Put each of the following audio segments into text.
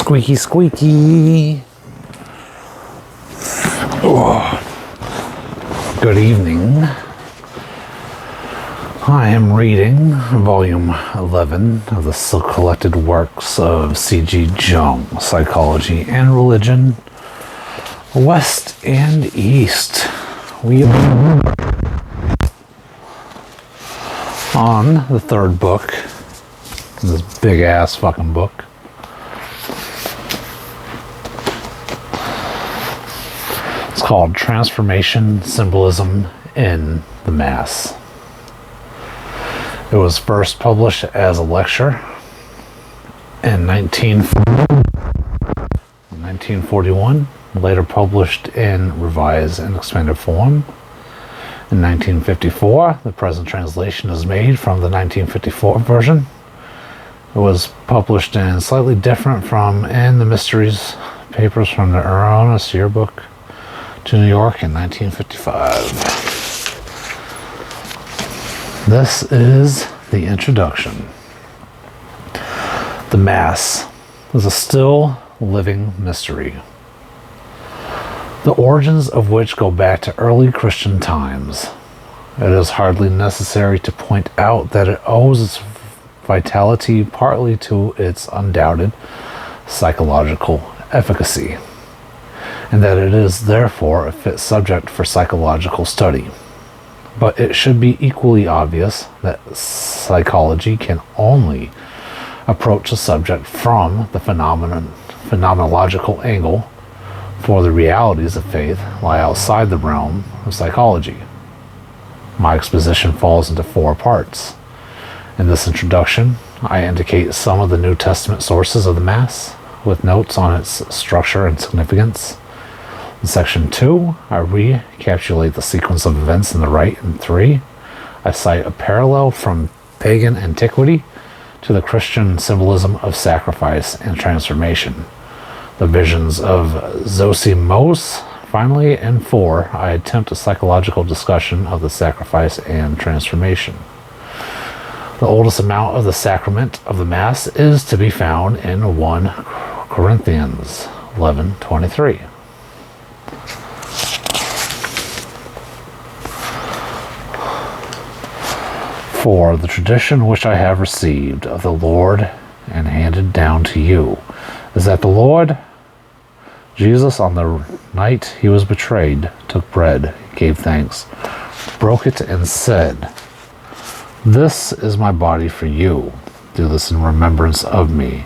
Squeaky, squeaky. Oh. Good evening. I am reading volume 11 of the collected works of C.G. Jung, Psychology and Religion, West and East. We are on the third book, this big ass fucking book. It's called Transformation, Symbolism in the Mass. It was first published as a lecture in 1941, later published in revised and expanded form. In 1954, the present translation is made from the 1954 version. It was published in slightly different from In the Mysteries Papers from the Erroneous Yearbook to New York in 1955. This is the introduction. The Mass is a still living mystery, the origins of which go back to early Christian times. It is hardly necessary to point out that it owes its vitality partly to its undoubted psychological efficacy, and that it is therefore a fit subject for psychological study. But it should be equally obvious that psychology can only approach a subject from the phenomenological angle, for the realities of faith lie outside the realm of psychology. My exposition falls into four parts. In this introduction, I indicate some of the New Testament sources of the Mass, with notes on its structure and significance. In section 2, I recapitulate the sequence of events in the rite. In 3, I cite a parallel from pagan antiquity to the Christian symbolism of sacrifice and transformation, the visions of Zosimos. Finally, in 4, I attempt a psychological discussion of the sacrifice and transformation. The oldest amount of the sacrament of the Mass is to be found in 1 Corinthians 11:23. For the tradition which I have received of the Lord and handed down to you is that the Lord Jesus, on the night he was betrayed, took bread, gave thanks, broke it, and said, "This is my body for you. Do this in remembrance of me."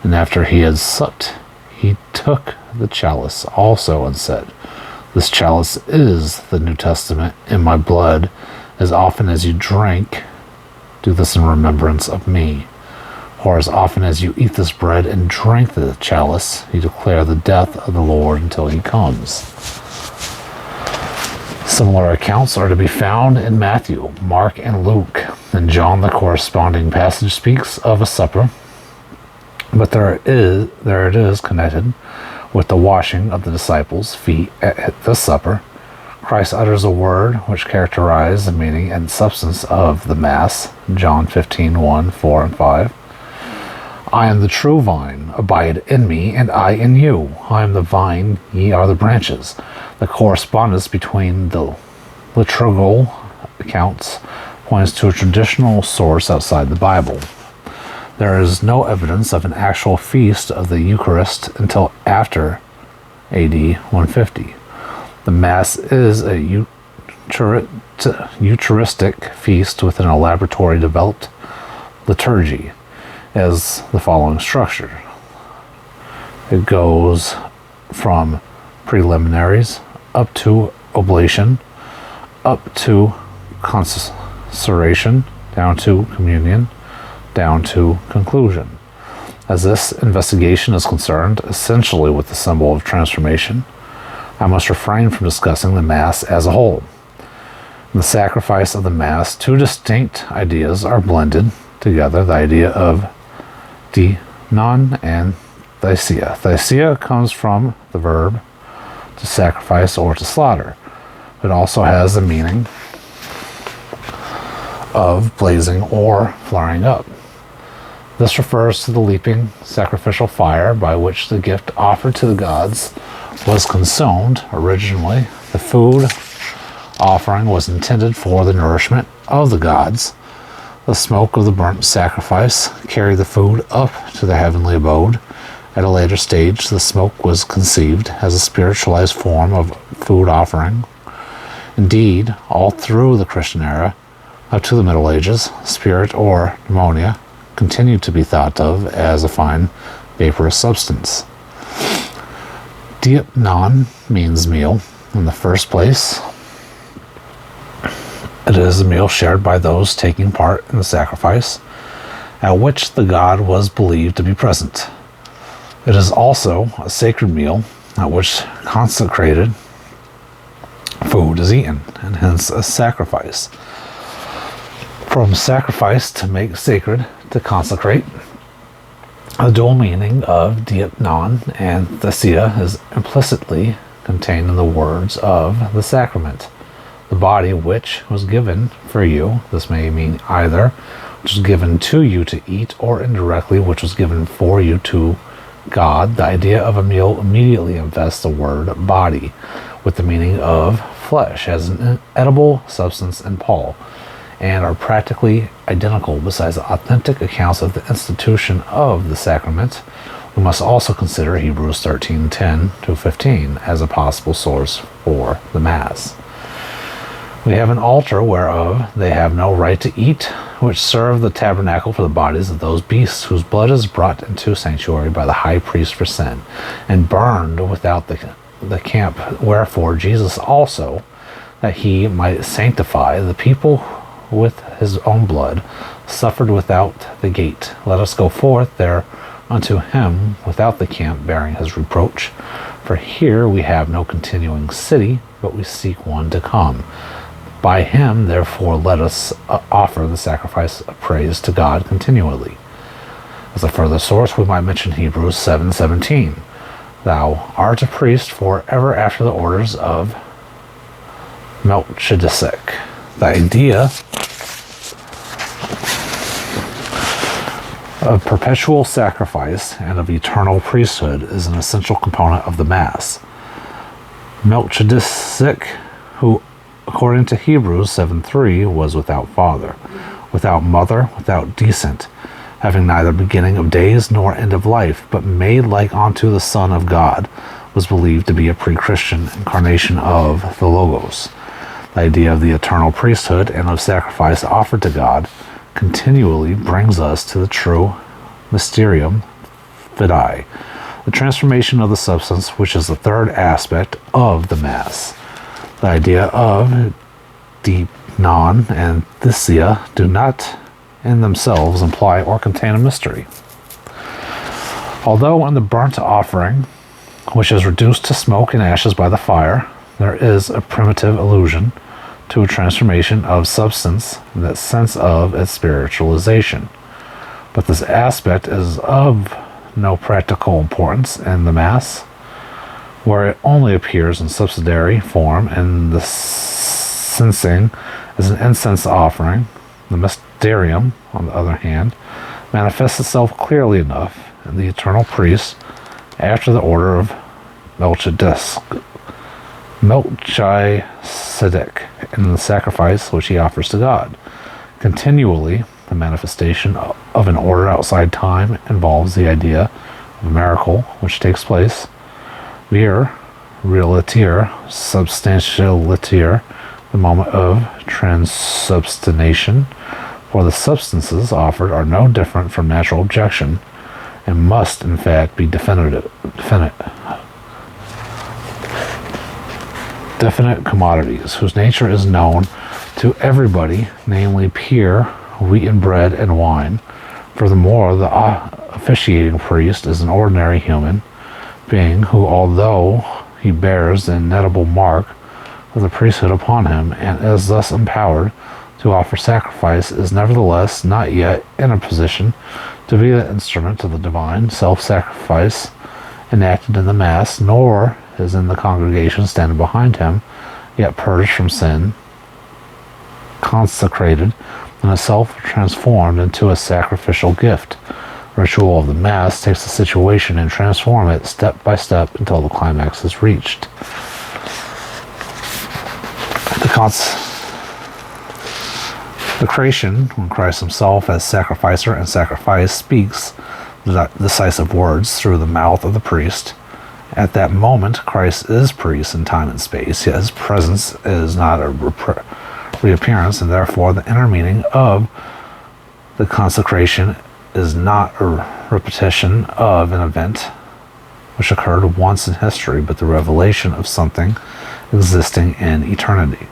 And after he had supped, he took the chalice also and said, "This chalice is the New Testament in my blood. As often as you drink, do this in remembrance of me. For as often as you eat this bread and drink the chalice, you declare the death of the Lord until he comes." Similar accounts are to be found in Matthew, Mark, and Luke. In John, the corresponding passage speaks of a supper, but there it is connected with the washing of the disciples' feet at this supper. Christ utters a word which characterizes the meaning and substance of the Mass, John 15:1, 4, and 5. "I am the true vine, abide in me, and I in you. I am the vine, ye are the branches." The correspondence between the liturgical accounts points to a traditional source outside the Bible. There is no evidence of an actual feast of the Eucharist until after AD 150. The Mass is a Eucharistic feast with an elaborately developed liturgy, as the following structure. It goes from preliminaries up to oblation, up to consecration, down to communion, down to conclusion. As this investigation is concerned essentially with the symbol of transformation, I must refrain from discussing the Mass as a whole. In the sacrifice of the Mass, two distinct ideas are blended together, the idea of dinon and thessia. Thessia comes from the verb to sacrifice or to slaughter. It also has the meaning of blazing or flaring up. This refers to the leaping sacrificial fire by which the gift offered to the gods was consumed. Originally, the food offering was intended for the nourishment of the gods. The smoke of the burnt sacrifice carried the food up to the heavenly abode. At a later stage, the smoke was conceived as a spiritualized form of food offering. Indeed, all through the Christian era, up to the Middle Ages, spirit or pneumonia continued to be thought of as a fine vaporous substance. Diapnon means meal. In the first place, it is a meal shared by those taking part in the sacrifice, at which the god was believed to be present. It is also a sacred meal at which consecrated food is eaten, and hence a sacrifice. From sacrifice to make sacred to consecrate, the dual meaning of diapnon and thesia is implicitly contained in the words of the sacrament. The body which was given for you, this may mean either which was given to you to eat, or indirectly which was given for you to God. The idea of a meal immediately invests the word body with the meaning of flesh as an edible substance in Paul, and are practically identical. Besides the authentic accounts of the institution of the sacrament, we must also consider Hebrews 13:10-15 as a possible source for the Mass. We have an altar whereof they have no right to eat, which serve the tabernacle for the bodies of those beasts whose blood is brought into sanctuary by the high priest for sin, and burned without the camp. Wherefore Jesus also, that he might sanctify the people with his own blood, suffered without the gate. Let us go forth there unto him without the camp, bearing his reproach. For here we have no continuing city, but we seek one to come. By him, therefore, let us offer the sacrifice of praise to God continually. As a further source, we might mention Hebrews 7:17. Thou art a priest forever after the orders of Melchizedek. The idea of perpetual sacrifice and of eternal priesthood is an essential component of the Mass. Melchizedek, who according to Hebrews 7:3, was without father, without mother, without descent, having neither beginning of days nor end of life, but made like unto the Son of God, was believed to be a pre-Christian incarnation of the Logos. The idea of the eternal priesthood and of sacrifice offered to God continually brings us to the true mysterium fidei, the transformation of the substance, which is the third aspect of the Mass. The idea of diapnon and thesia do not in themselves imply or contain a mystery. Although in the burnt offering, which is reduced to smoke and ashes by the fire, there is a primitive allusion to a transformation of substance in the sense of its spiritualization. But this aspect is of no practical importance in the Mass, where it only appears in subsidiary form in the censing as an incense offering. The mysterium, on the other hand, manifests itself clearly enough in the eternal priest after the order of Melchizedek in the sacrifice which he offers to God. Continually, the manifestation of an order outside time involves the idea of a miracle which takes place. Vir, realiter, substantialiter, the moment of transubstantiation, for the substances offered are no different from natural objection, and must in fact be definite commodities, whose nature is known to everybody, namely pure wheaten bread and wine. Furthermore, the officiating priest is an ordinary human being who, although he bears the inedible mark of the priesthood upon him and is thus empowered to offer sacrifice, is nevertheless not yet in a position to be the instrument of the divine self-sacrifice enacted in the Mass, nor is in the congregation standing behind him, yet purged from sin, consecrated, and itself transformed into a sacrificial gift. Ritual of the Mass takes a situation and transforms it step by step until the climax is reached. The creation, when Christ himself as sacrificer and sacrifice speaks the decisive words through the mouth of the priest, at that moment Christ is priest in time and space, yet his presence is not a reappearance, and therefore the inner meaning of the consecration is not a repetition of an event which occurred once in history, but the revelation of something existing in eternity,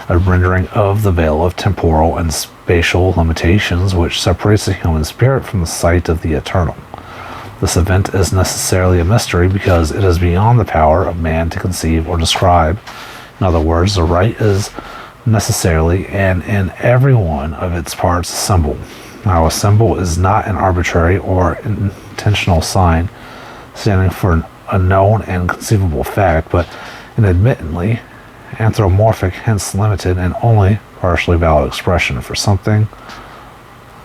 a rendering of the veil of temporal and spatial limitations which separates the human spirit from the sight of the eternal. This event is necessarily a mystery because it is beyond the power of man to conceive or describe. In other words, the rite is necessarily and in every one of its parts a symbol. Now, a symbol is not an arbitrary or intentional sign standing for a known and conceivable fact, but an admittedly anthropomorphic, hence limited and only partially valid expression for something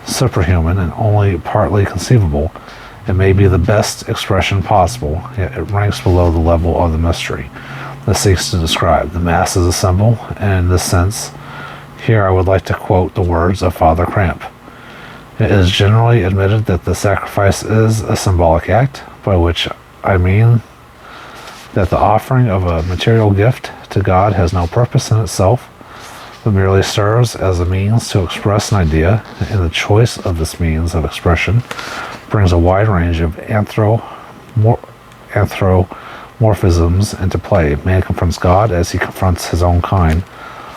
superhuman and only partly conceivable. It may be the best expression possible, yet it ranks below the level of the mystery that seeks to describe. The Mass is a symbol, and in this sense, here I would like to quote the words of Father Cramp. It is generally admitted that the sacrifice is a symbolic act, by which I mean that the offering of a material gift to God has no purpose in itself, but merely serves as a means to express an idea, and the choice of this means of expression brings a wide range of anthropomorphisms into play. Man confronts God as he confronts his own kind,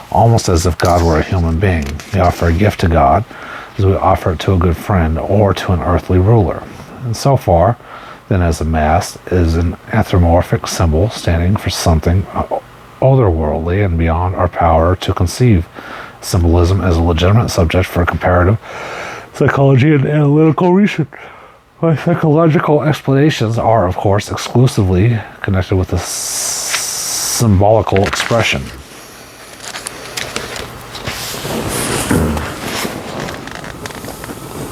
almost as if God were a human being. We offer a gift to God as we offer it to a good friend or to an earthly ruler. And so far, then, as the Mass is an anthropomorphic symbol standing for something otherworldly and beyond our power to conceive. Symbolism as a legitimate subject for comparative psychology and analytical research. My psychological explanations are, of course, exclusively connected with the symbolical expression.